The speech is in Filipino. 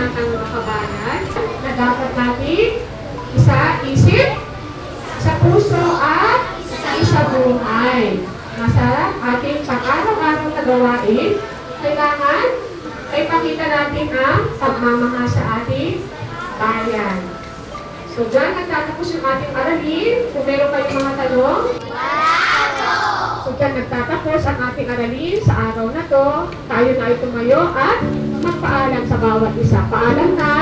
natin mga kabayan na dapat natin isa-isip, sa puso at sa buhay. Nasa ating pang-araw-araw na gawain, kailangan ay pakita natin ang pagmamahal sa ating bayan. So, dyan nagtatapos yung ating aralin. Kung meron kayong mga tanong, so, dyan nagtatapos ang ating aralin sa araw na to. Tayo na ay tumayo at magpaalam sa bawat isa. Paalam na!